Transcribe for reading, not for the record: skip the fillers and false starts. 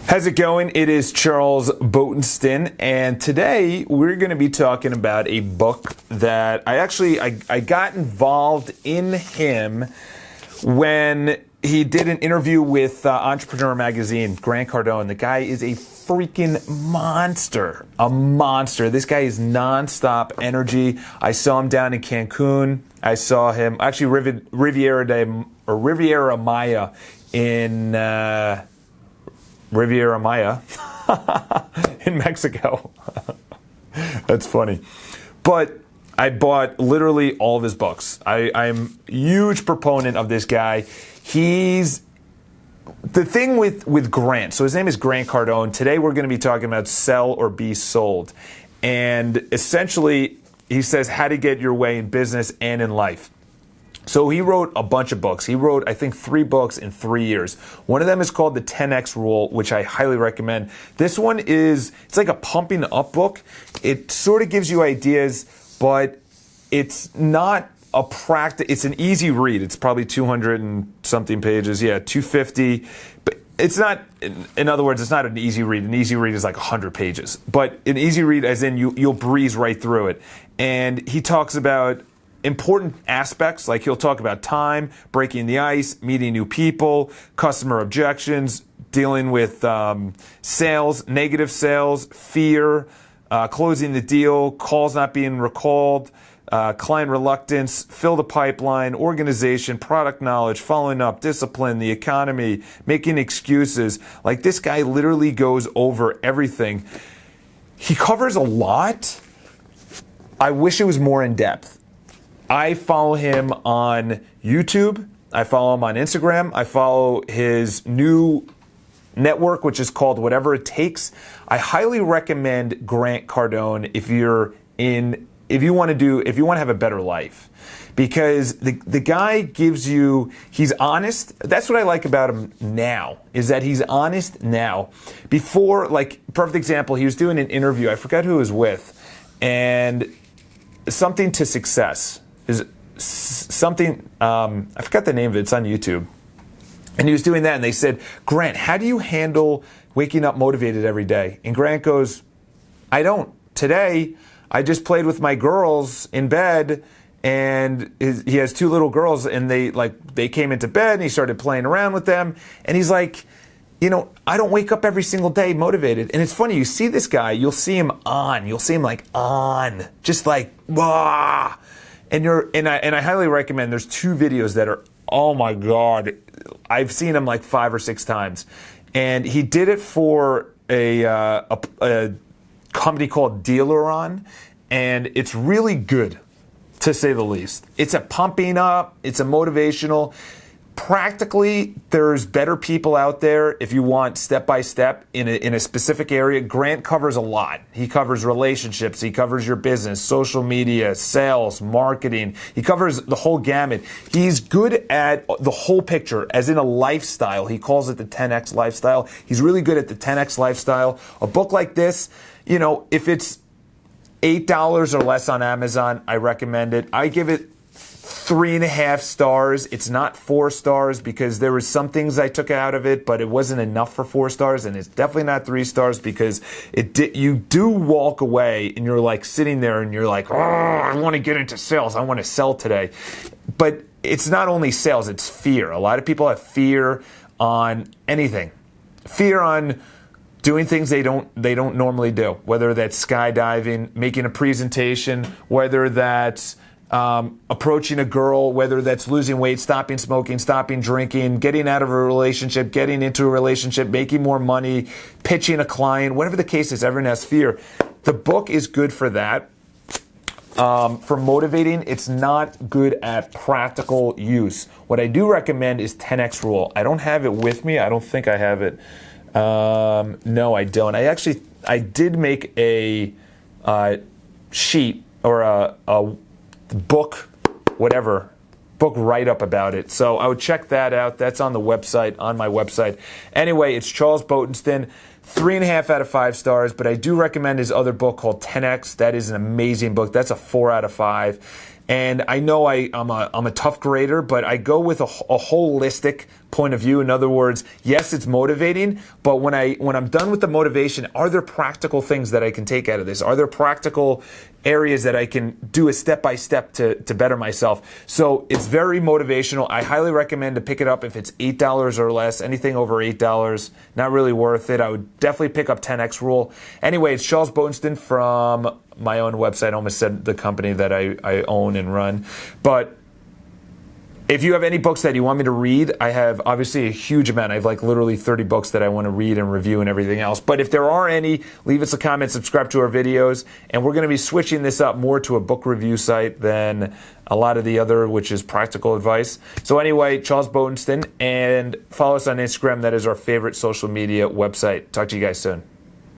How's it going? It is Charles Botenston, and today we're going to be talking about a book that I got involved in him when he did an interview with Entrepreneur Magazine, Grant Cardone. The guy is a freaking monster, a monster. This guy is nonstop energy. I saw him down in Cancun. I saw him, actually Riviera Maya in... Riviera Maya in Mexico. That's funny. But I bought literally all of his books. I'm a huge proponent of this guy. He's the thing with Grant. So his name is Grant Cardone. Today we're going to be talking about sell or be sold. And essentially he says how to get your way in business and in life. So he wrote a bunch of books. He wrote, I think, 3 books in 3 years. One of them is called The 10X Rule, which I highly recommend. This one it's like a pumping up book. It sort of gives you ideas, but it's not a practice. It's an easy read. It's probably 200 and something pages. Yeah, 250. But it's not, in other words, it's not an easy read. An easy read is like 100 pages. But an easy read as in you'll breeze right through it. And he talks about important aspects, like he'll talk about time, breaking the ice, meeting new people, customer objections, dealing with sales, negative sales, fear, closing the deal, calls not being recalled, client reluctance, fill the pipeline, organization, product knowledge, following up, discipline, the economy, making excuses. Like, this guy literally goes over everything. He covers a lot. I wish it was more in depth. I follow him on YouTube. I follow him on Instagram. I follow his new network, which is called Whatever It Takes. I highly recommend Grant Cardone if you want to have a better life, because the guy he's honest. That's what I like about him now, is that he's honest now. Before, like, perfect example, he was doing an interview. I forgot who he was with, and something to success. Is something, I forgot the name of it, it's on YouTube. And he was doing that, and they said, Grant, how do you handle waking up motivated every day? And Grant goes, I don't. Today, I just played with my girls in bed, and he has 2 little girls, and they came into bed, and he started playing around with them, and he's like, I don't wake up every single day motivated. And it's funny, you see this guy, you'll see him like on, just like, wah. And I highly recommend, there's 2 videos that are, oh my God, I've seen them like 5 or 6 times. And he did it for a company called Dealeron, and it's really good, to say the least. It's a pumping up, it's a motivational. Practically, there's better people out there if you want step-by-step in a specific area. Grant covers a lot. He covers relationships. He covers your business, social media, sales, marketing. He covers the whole gamut. He's good at the whole picture, as in a lifestyle. He calls it the 10X lifestyle. He's really good at the 10X lifestyle. A book like this, if it's $8 or less on Amazon, I recommend it. I give it 3.5 stars. It's not 4 stars because there was some things I took out of it, but it wasn't enough for 4 stars, and it's definitely not 3 stars because you do walk away and you're like sitting there and you're like, oh, I want to get into sales. I want to sell today. But it's not only sales, it's fear. A lot of people have fear on anything. Fear on doing things they don't normally do, whether that's skydiving, making a presentation, whether that's approaching a girl, whether that's losing weight, stopping smoking, stopping drinking, getting out of a relationship, getting into a relationship, making more money, pitching a client, whatever the case is, everyone has fear. The book is good for that. For motivating, it's not good at practical use. What I do recommend is 10X Rule. I don't have it with me. I don't think I have it. No, I don't. I did make a sheet or a book write-up about it. So I would check that out. That's on the website, on my website. Anyway, it's Charles Botenston. 3.5 out of 5 stars, but I do recommend his other book called 10X. That is an amazing book. That's a 4 out of 5. And I know I'm a tough grader, but I go with a holistic point of view. In other words, yes, it's motivating, but when I'm done with the motivation, are there practical things that I can take out of this? Are there practical areas that I can do a step-by-step to better myself? So it's very motivational. I highly recommend to pick it up if it's $8 or less. Anything over $8, not really worth it. I would definitely pick up 10X Rule. Anyway, it's Charles Bodenston from my own website. I almost said the company that I own and run. But if you have any books that you want me to read, I have obviously a huge amount. I have like literally 30 books that I want to read and review and everything else. But if there are any, leave us a comment, subscribe to our videos. And we're going to be switching this up more to a book review site than a lot of the other, which is practical advice. So anyway, Charles Bodenston, and follow us on Instagram. That is our favorite social media website. Talk to you guys soon.